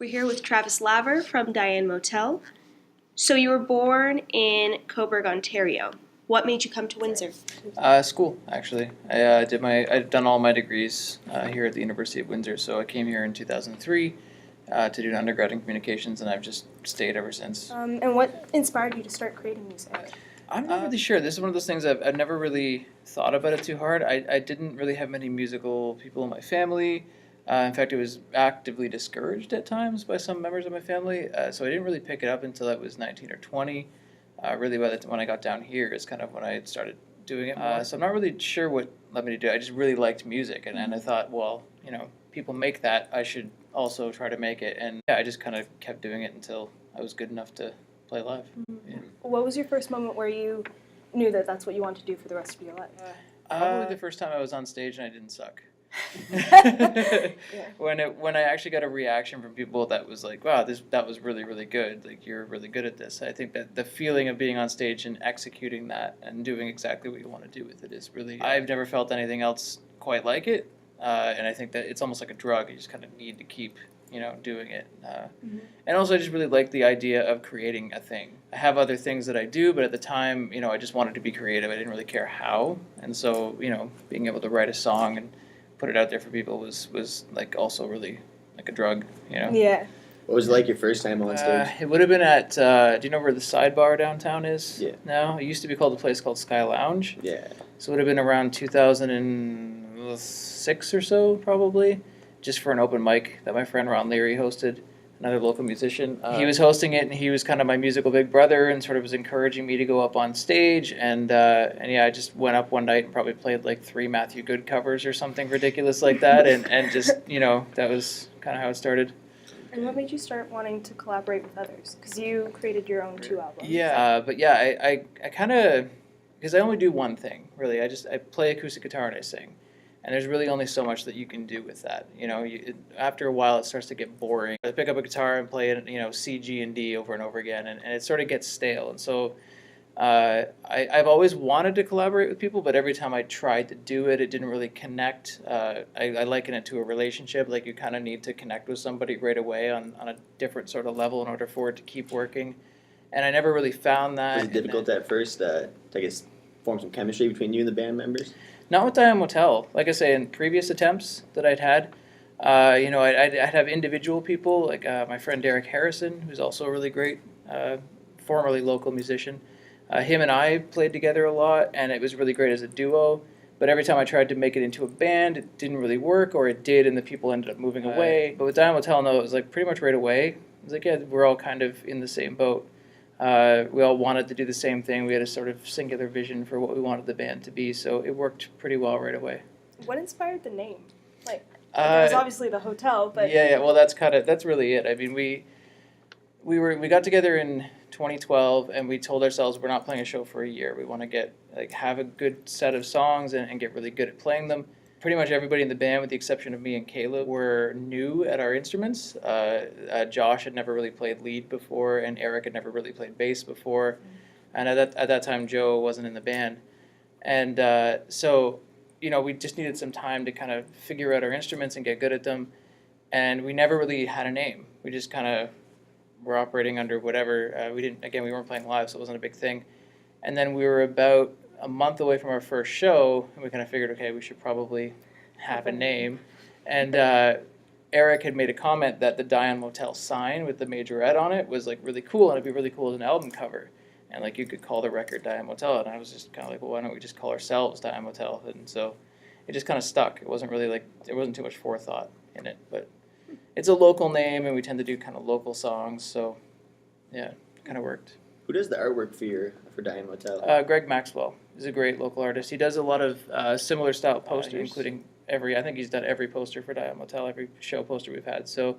We're here with Travis Laver from Diane Motel. So you were born in Coburg, Ontario. What made you come to Windsor? School, actually. I've done all my degrees here at the University of Windsor. So I came here in 2003 to do an undergrad in communications, and I've just stayed ever since. And what inspired you to start creating music? I'm not really sure. This is one of those things I've never really thought about it too hard. I didn't really have many musical people in my family. In fact, it was actively discouraged at times by some members of my family. So I didn't really pick it up until I was 19 or 20. Really, when I got down here is kind of when I started doing it more. So I'm not really sure what led me to do it. I just really liked music, and I thought, well, people make that. I should also try to make it. And yeah, I just kind of kept doing it until I was good enough to play live. Mm-hmm. Yeah. What was your first moment where you knew that that's what you wanted to do for the rest of your life? Probably the first time I was on stage and I didn't suck. Yeah. When I actually got a reaction from people that was like, wow, that was really, really good. Like, you're really good at this. I think that the feeling of being on stage and executing that and doing exactly what you want to do with it is really, I've never felt anything else quite like it. And I think that it's almost like a drug. You just kind of need to keep, doing it. And also I just really like the idea of creating a thing. I have other things that I do, but at the time, I just wanted to be creative. I didn't really care how. And so, being able to write a song and put it out there for people was like also really like a drug, Yeah. What was it like your first time on stage? It would have been at, do you know where the Sidebar downtown is? Yeah. Now? It used to be called a place called Sky Lounge. Yeah. So it would have been around 2006 or so, probably, just for an open mic that my friend Ron Leary hosted, another local musician. He was hosting it, and he was kind of my musical big brother and sort of was encouraging me to go up on stage. And yeah, I just went up one night and probably played like 3 Matthew Good covers or something ridiculous like that. And just, that was kind of how it started. And what made you start wanting to collaborate with others? Because you created your own 2 albums. Yeah, but yeah, I kind of, because I only do one thing, really. I play acoustic guitar and I sing. And there's really only so much that you can do with that. After a while, it starts to get boring. I pick up a guitar and play it, C, G, and D over and over again, and it sort of gets stale. And so I've always wanted to collaborate with people, but every time I tried to do it, it didn't really connect. I liken it to a relationship. Like, you kind of need to connect with somebody right away on a different sort of level in order for it to keep working. And I never really found that. Was it difficult at first to, I guess, form some chemistry between you and the band members? Not with Diane Motel. Like I say, in previous attempts that I'd had, I'd have individual people, like my friend Derek Harrison, who's also a really great, formerly local musician. Him and I played together a lot, and it was really great as a duo. But every time I tried to make it into a band, it didn't really work, or it did, and the people ended up moving away. But with Diane Motel, no, it was like pretty much right away. It was like, yeah, we're all kind of in the same boat. We all wanted to do the same thing. We had a sort of singular vision for what we wanted the band to be, so it worked pretty well right away. What inspired the name? Like, there was obviously the hotel, but yeah. Well, that's really it. I mean, we got together in 2012, and we told ourselves we're not playing a show for a year. We want to have a good set of songs and get really good at playing them. Pretty much everybody in the band, with the exception of me and Caleb, were new at our instruments. Josh had never really played lead before, and Eric had never really played bass before. And at that time, Joe wasn't in the band. And so, we just needed some time to kind of figure out our instruments and get good at them. And we never really had a name. We just kind of were operating under whatever. We weren't playing live, so it wasn't a big thing. And then we were about a month away from our first show, and we kind of figured, okay, we should probably have a name. And Eric had made a comment that the Diane Motel sign with the majorette on it was like really cool, and it'd be really cool as an album cover. And like, you could call the record Diane Motel, and I was just kind of like, well, why don't we just call ourselves Diane Motel? And so it just kind of stuck. It wasn't really there wasn't too much forethought in it, but it's a local name, and we tend to do kind of local songs, so yeah, it kind of worked. Who does the artwork for Diane Motel? Greg Maxwell is a great local artist. He does a lot of similar style posters, including I think he's done every poster for Diane Motel, every show poster we've had. So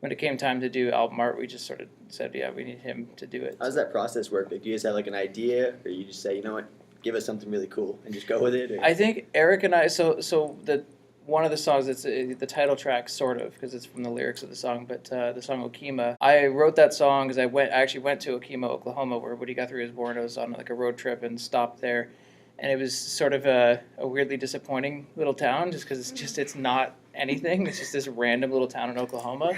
when it came time to do album art, we just sort of said, yeah, we need him to do it. How does that process work? Like, do you guys have like an idea, or you just say, you know what, give us something really cool and just go with it? Or? I think Eric and I, one of the songs, it's the title track, sort of, because it's from the lyrics of the song, but the song Okima. I wrote that song because I actually went to Okima, Oklahoma, where Woody Guthrie was born. I was on like a road trip and stopped there. And it was sort of a weirdly disappointing little town, just because it's not anything. It's just this random little town in Oklahoma.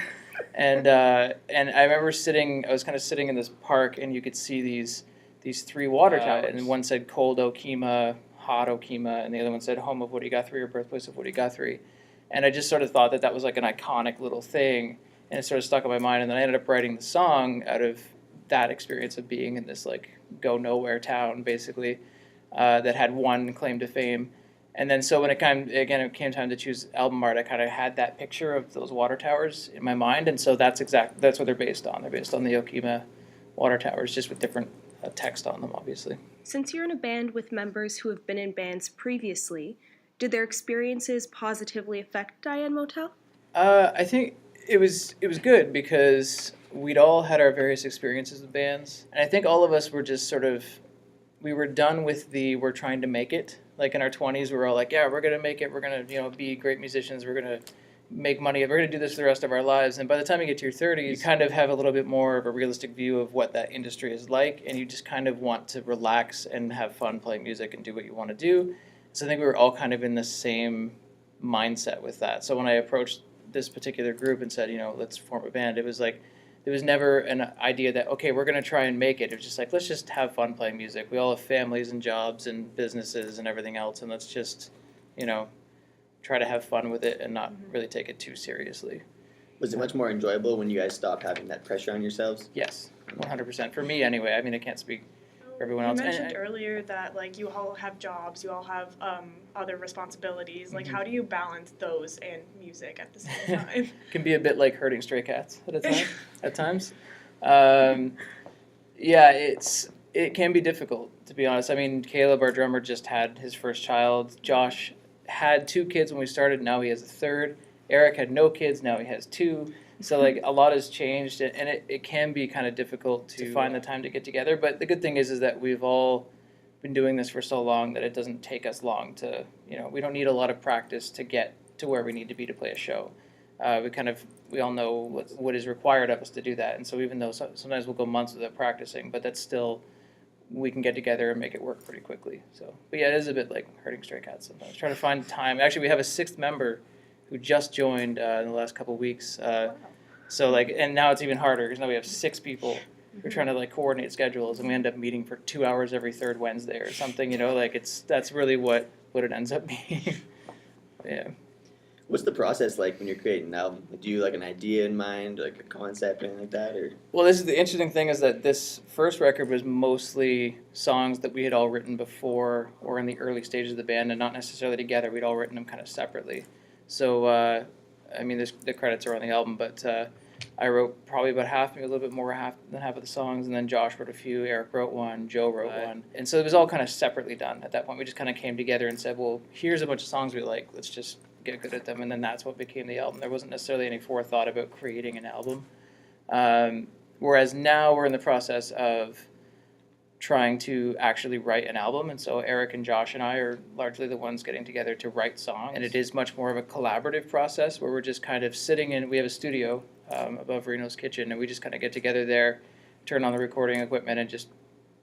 And I remember I was kind of sitting in this park, and you could see these three water towers, and one said Cold Okema, Hot Okema, and the other one said Home of Woody Guthrie or Birthplace of Woody Guthrie. And I just sort of thought that was like an iconic little thing, and it sort of stuck in my mind. And then I ended up writing the song out of that experience of being in this like go nowhere town, basically, that had one claim to fame. And then so when it came time to choose album art, I kind of had that picture of those water towers in my mind, and so that's what they're based on. They're based on the Okema water towers, just with different text on them, obviously. Since you're in a band with members who have been in bands previously, did their experiences positively affect Diane Motel? I think it was good because we'd all had our various experiences with bands, and I think all of us were just sort of we were done with we're trying to make it. Like in our 20s, we were all like, yeah, we're gonna make it. We're gonna be great musicians. We're gonna make money. We're gonna do this for the rest of our lives. And by the time you get to your 30s, you kind of have a little bit more of a realistic view of what that industry is like, and you just kind of want to relax and have fun playing music and do what you want to do. So I think we were all kind of in the same mindset with that. So when I approached this particular group and said, let's form a band, it was like there was never an idea that, okay, we're going to try and make it. It was just like, let's just have fun playing music. We all have families and jobs and businesses and everything else, and let's just, try to have fun with it and not really take it too seriously. Was it much more enjoyable when you guys stopped having that pressure on yourselves? Yes, 100%. For me, anyway. I mean, I can't speak for everyone else. You mentioned earlier that you all have jobs, you all have other responsibilities. How do you balance those and music at the same time? Can be a bit like herding stray cats at times. Yeah, it can be difficult, to be honest. I mean, Caleb, our drummer, just had his first child. Josh had 2 kids when we started. Now he has a third. Eric had no kids. Now he has 2. So a lot has changed, and it can be kind of difficult to find the time to get together. But the good thing is that we've all been doing this for so long that it doesn't take us long to, we don't need a lot of practice to get to where we need to be to play a show. We all know what is required of us to do that. And so even though sometimes we'll go months without practicing, but that's still, we can get together and make it work pretty quickly. So, but yeah, it is a bit like herding stray cats sometimes. Trying to find time. Actually, we have a 6th member who just joined in the last couple of weeks. So and now it's even harder because now we have 6 people. We're trying to coordinate schedules, and we end up meeting for 2 hours every 3rd Wednesday or something. That's really what it ends up being. Yeah. What's the process like when you're creating an album? Do you an idea in mind, a concept, anything like that, or? Well, this is the interesting thing is that this first record was mostly songs that we had all written before or in the early stages of the band, and not necessarily together. We'd all written them kind of separately. So, I mean, the credits are on the album, but I wrote probably about half, maybe a little bit more than half of the songs, and then Josh wrote a few, Eric wrote one, Joe wrote one. And so it was all kind of separately done at that point. We just kind of came together and said, well, here's a bunch of songs we like, let's just get good at them, and then that's what became the album. There wasn't necessarily any forethought about creating an album. Whereas now we're in the process of trying to actually write an album, and so Eric and Josh and I are largely the ones getting together to write songs, and it is much more of a collaborative process where we're just kind of sitting in, we have a studio above Reno's kitchen, and we just kind of get together there, turn on the recording equipment, and just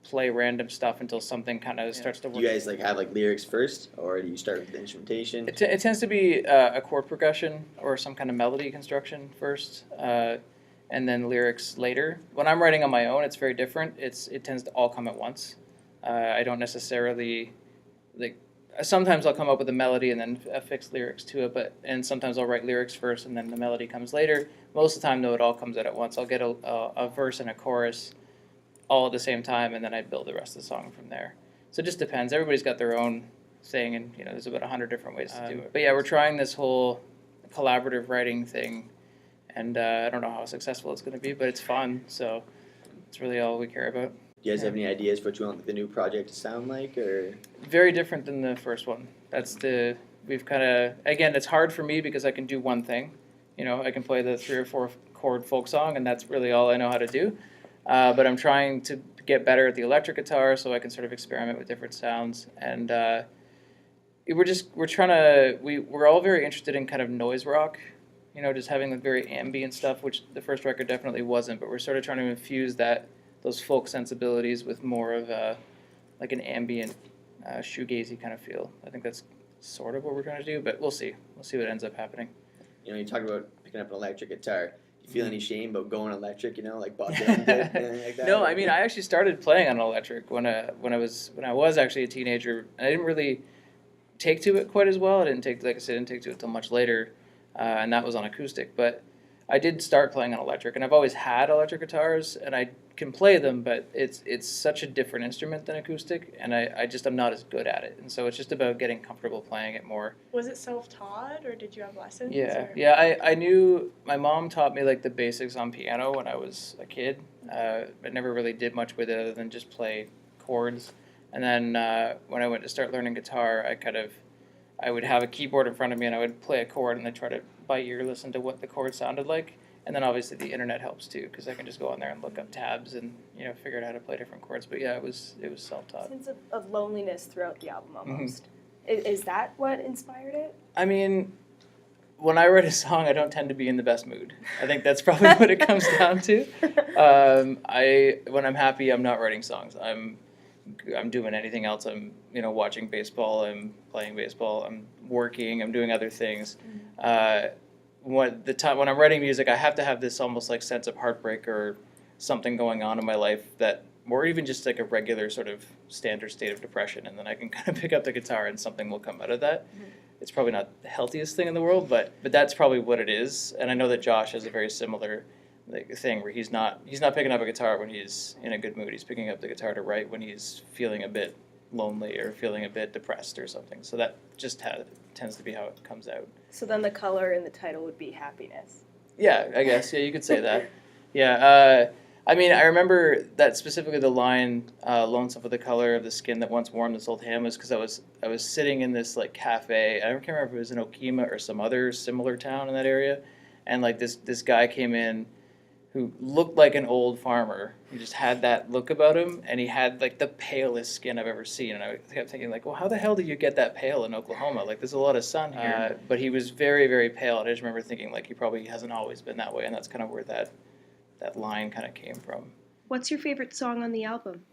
play random stuff until something kind of starts to work. Do you guys have lyrics first, or do you start with the instrumentation? It tends to be a chord progression or some kind of melody construction first, and then lyrics later. When I'm writing on my own, it's very different. It tends to all come at once. I don't necessarily sometimes I'll come up with a melody and then affix lyrics to it, and sometimes I'll write lyrics first and then the melody comes later. Most of the time, though, it all comes out at once. I'll get a verse and a chorus all at the same time, and then I build the rest of the song from there. So it just depends. Everybody's got their own thing, and there's about 100 different ways to do it. But yeah, we're trying this whole collaborative writing thing, and I don't know how successful it's going to be, but it's fun, so it's really all we care about. Do you guys have any ideas for what you want the new project to sound like, or? Very different than the first one. We've kind of, again, it's hard for me because I can do one thing. I can play the 3 or 4 chord folk song, and that's really all I know how to do. But I'm trying to get better at the electric guitar so I can sort of experiment with different sounds. And we're all very interested in kind of noise rock, just having very ambient stuff, which the first record definitely wasn't. But we're sort of trying to infuse those folk sensibilities with more of an ambient, shoegazy kind of feel. I think that's sort of what we're trying to do, but we'll see. We'll see what ends up happening. You talked about picking up an electric guitar. Do you feel any shame about going electric? You know, like Bob Dylan did, anything like that? No, I mean I actually started playing on electric when I was actually a teenager. I didn't really take to it quite as well. I didn't take, like I said, I didn't take to it till much later, and that was on acoustic. But I did start playing on electric, and I've always had electric guitars, and I can play them, but it's such a different instrument than acoustic, and I'm not as good at it, and so it's just about getting comfortable playing it more. Was it self-taught, or did you have lessons? Yeah, or? yeah. I knew my mom taught me like the basics on piano when I was a kid. I never really did much with it other than just play chords. And then when I went to start learning guitar, I would have a keyboard in front of me and I would play a chord and then try to by ear listen to what the chord sounded like. And then obviously the internet helps too, because I can just go on there and look up tabs and figure out how to play different chords. But yeah, it was self-taught. Sense of loneliness throughout the album almost. Is that what inspired it? I mean, when I write a song, I don't tend to be in the best mood. I think that's probably what it comes down to. When I'm happy, I'm not writing songs. I'm doing anything else. I'm watching baseball. I'm playing baseball. I'm working. I'm doing other things. When I'm writing music, I have to have this almost like sense of heartbreak or something going on in my life or even just like a regular sort of standard state of depression, and then I can kind of pick up the guitar and something will come out of that. Mm-hmm. It's probably not the healthiest thing in the world, but that's probably what it is. And I know that Josh has a very similar thing where he's not picking up a guitar when he's in a good mood. He's picking up the guitar to write when he's feeling a bit lonely or feeling a bit depressed or something. So that just tends to be how it comes out. So then the color in the title would be happiness. Yeah, I guess. Yeah, you could say that. Yeah. I mean, I remember that specifically the line "Lonesome for the color of the skin that once warmed this old ham" was because I was sitting in this like cafe. I don't remember if it was in Okima or some other similar town in that area, and like this guy came in who looked like an old farmer. He just had that look about him, and he had like the palest skin I've ever seen. And I kept thinking like, well, how the hell do you get that pale in Oklahoma? Like, there's a lot of sun here. But he was very, very pale, and I just remember thinking like he probably hasn't always been that way, and that's kind of where that line kind of came from. What's your favorite song on the album?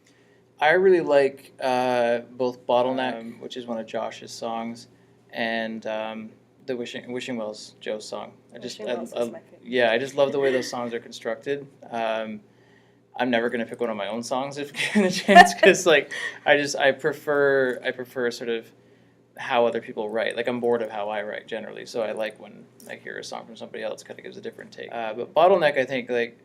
I really like both Bottleneck, which is one of Josh's songs, and the Wishing Wells Joe song. I just love the way those songs are constructed. I'm never gonna pick one of my own songs if given a chance, because like I prefer sort of how other people write. Like, I'm bored of how I write generally, so I like when I hear a song from somebody else. Kind of gives a different take. But Bottleneck, I think, like,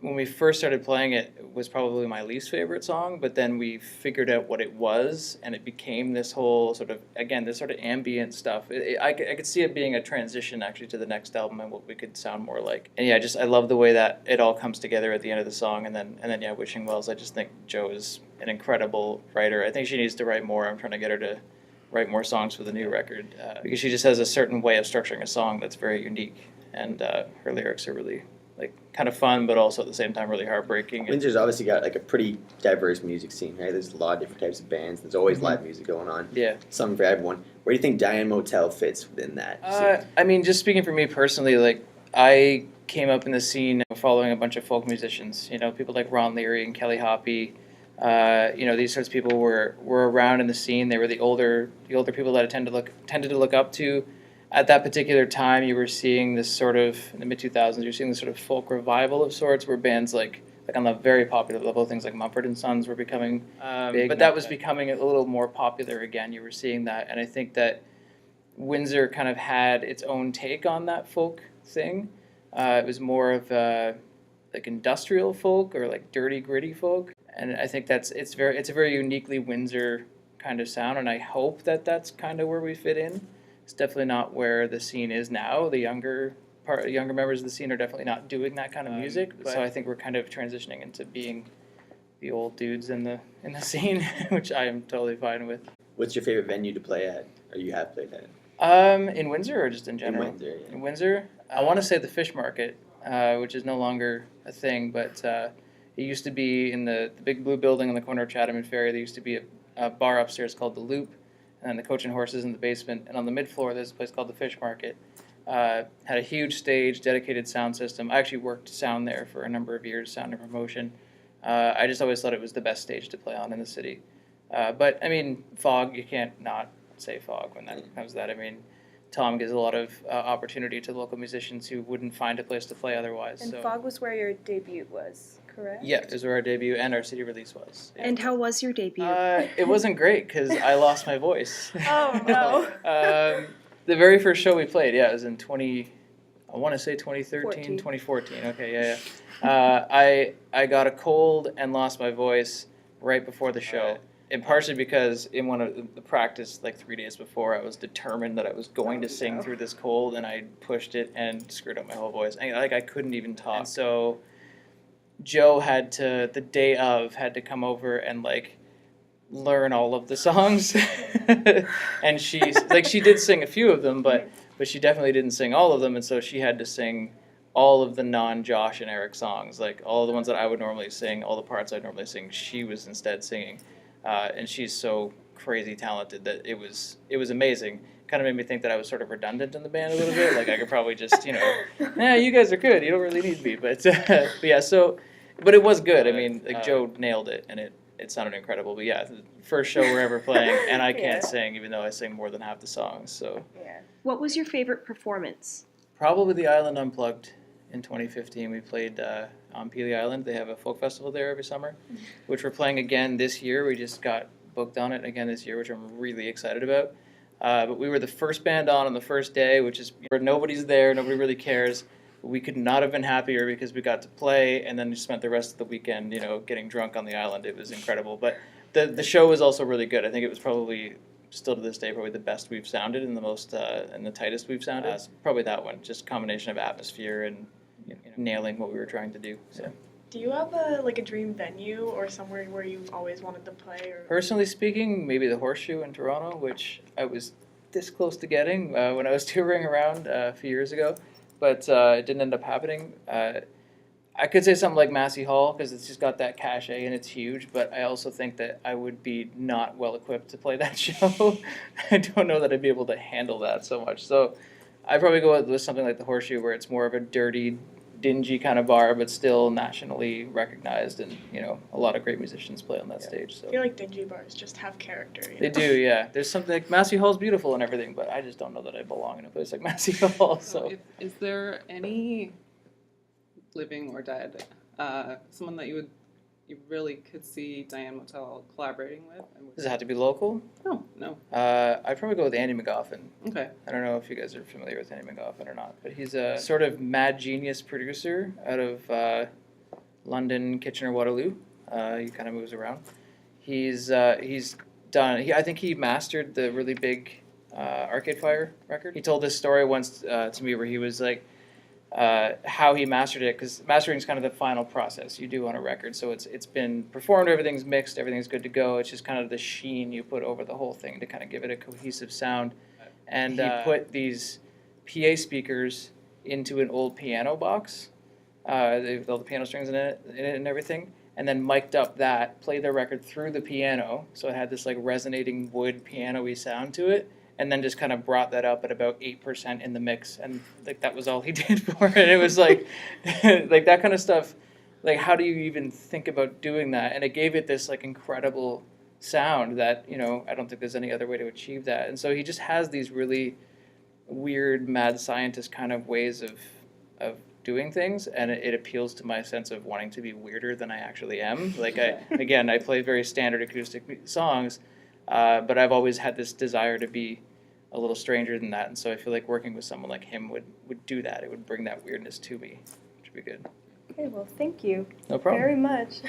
when we first started playing it, was probably my least favorite song, but then we figured out what it was, and it became this whole sort of, again, this sort of ambient stuff. I could see it being a transition, actually, to the next album and what we could sound more like. And yeah, I love the way that it all comes together at the end of the song, and then yeah, Wishing Wells, I just think Joe is an incredible writer. I think she needs to write more. I'm trying to get her to write more songs for the new record, because she just has a certain way of structuring a song that's very unique, and her lyrics are really like kind of fun, but also at the same time really heartbreaking. Windsor's obviously got like a pretty diverse music scene, right? There's a lot of different types of bands. There's always live music going on. Yeah. Something for everyone. Where do you think Diane Motel fits within that? I mean, just speaking for me personally, like, I came up in the scene following a bunch of folk musicians, people like Ron Leary and Kelly Hoppy. These sorts of people were around in the scene. They were the older people that I tended to look up to. At that particular time, you were seeing this sort of, in the mid-2000s, you were seeing this sort of folk revival of sorts, where bands like on the very popular level, things like Mumford & Sons were becoming big. But that was becoming a little more popular again. You were seeing that, and I think that Windsor kind of had its own take on that folk thing. It was more of like industrial folk, or like dirty, gritty folk. And I think it's a very uniquely Windsor kind of sound, and I hope that that's kind of where we fit in. It's definitely not where the scene is now. The younger members of the scene are definitely not doing that kind of music. So I think we're kind of transitioning into being the old dudes in the scene, which I am totally fine with. What's your favorite venue to play at, or you have played at? In Windsor or just in general? In Windsor, yeah. In Windsor, I want to say the Fish Market, which is no longer a thing, but it used to be in the big blue building on the corner of Chatham and Ferry. There used to be a bar upstairs called the Loop, and then the Coach and Horses in the basement. And on the mid-floor, there's a place called the Fish Market. Had a huge stage, dedicated sound system. I actually worked sound there for a number of years, sound and promotion. I just always thought it was the best stage to play on in the city. But, I mean, Fog, you can't not say Fog when that comes to that. I mean, Tom gives a lot of opportunity to local musicians who wouldn't find a place to play otherwise. And So Fog was where your debut was, correct? yeah, it was where our debut and our city release was. Yeah. And how was your debut? It wasn't great because I lost my voice. Oh, no. The very first show we played, yeah, it was in 2013, 14. 2014. Okay, yeah. I got a cold and lost my voice right before the show. And partially because in one of the practice, like 3 days before, I was determined that I was going to sing through this cold, and I pushed it and screwed up my whole voice. I couldn't even talk. And so Joe had to, the day of, had to come over and learn all of the songs. And she did sing a few of them, but she definitely didn't sing all of them, and so she had to sing all of the non-Josh and Eric songs, like all of the ones that I would normally sing, all the parts I'd normally sing, she was instead singing. And she's so crazy talented that it was amazing. Kind of made me think that I was sort of redundant in the band a little bit. Like I could probably just, you guys are good. You don't really need me. But yeah, but it was good. I mean, Joe nailed it, and it sounded incredible. But yeah, the first show we're ever playing, and I can't sing, even though I sing more than half the songs. So Yeah. What was your favorite performance? probably the Island Unplugged in 2015. We played on Peely Island. They have a folk festival there every summer, which we're playing again this year. We just got booked on it again this year, which I'm really excited about. But we were the first band on the first day, which is where nobody's there, nobody really cares. We could not have been happier because we got to play and then just spent the rest of the weekend, getting drunk on the island. It was incredible. But the show was also really good. I think it was probably, still to this day, probably the best we've sounded and the most and the tightest we've sounded. Probably that one, just a combination of atmosphere and nailing what we were trying to do. So. Do you have a dream venue or somewhere where you've always wanted to play? Or Personally speaking, maybe the Horseshoe in Toronto, which I was this close to getting when I was touring around a few years ago, but it didn't end up happening. I could say something like Massey Hall because it's just got that cachet and it's huge, but I also think that I would be not well equipped to play that show. I don't know that I'd be able to handle that so much. So I'd probably go with something like the Horseshoe where it's more of a dirty, dingy kind of bar, but still nationally recognized, and a lot of great musicians play on that stage. So I feel like dingy bars just have character. They do, yeah. There's something like Massey Hall's beautiful and everything, but I just don't know that I belong in a place like Massey Hall. So Is there any living or dead someone that you really could see Diane Motel collaborating with? does it have to be local? No. I'd probably go with Andy McGoffin. Okay. I don't know if you guys are familiar with Andy McGoffin or not, but he's a sort of mad genius producer out of London, Kitchener, Waterloo. He kind of moves around. He's done. I think he mastered the really big Arcade Fire record. He told this story once to me where he was like, how he mastered it, because mastering is kind of the final process you do on a record. So it's been performed, everything's mixed, everything's good to go. It's just kind of the sheen you put over the whole thing to kind of give it a cohesive sound. And he put these PA speakers into an old piano box with all the piano strings in it and everything, and then mic'd up that, played the record through the piano, so it had this resonating wood piano-y sound to it, and then just kind of brought that up at about 8% in the mix, and that was all he did for it. It was like that kind of stuff. How do you even think about doing that? And it gave it this incredible sound that I don't think there's any other way to achieve that. And so he just has these really weird, mad scientist kind of ways of doing things, and it appeals to my sense of wanting to be weirder than I actually am. I play very standard acoustic songs, but I've always had this desire to be a little stranger than that, and so I feel like working with someone like him would do that. It would bring that weirdness to me, which would be good. Okay, well, thank you No problem. very much.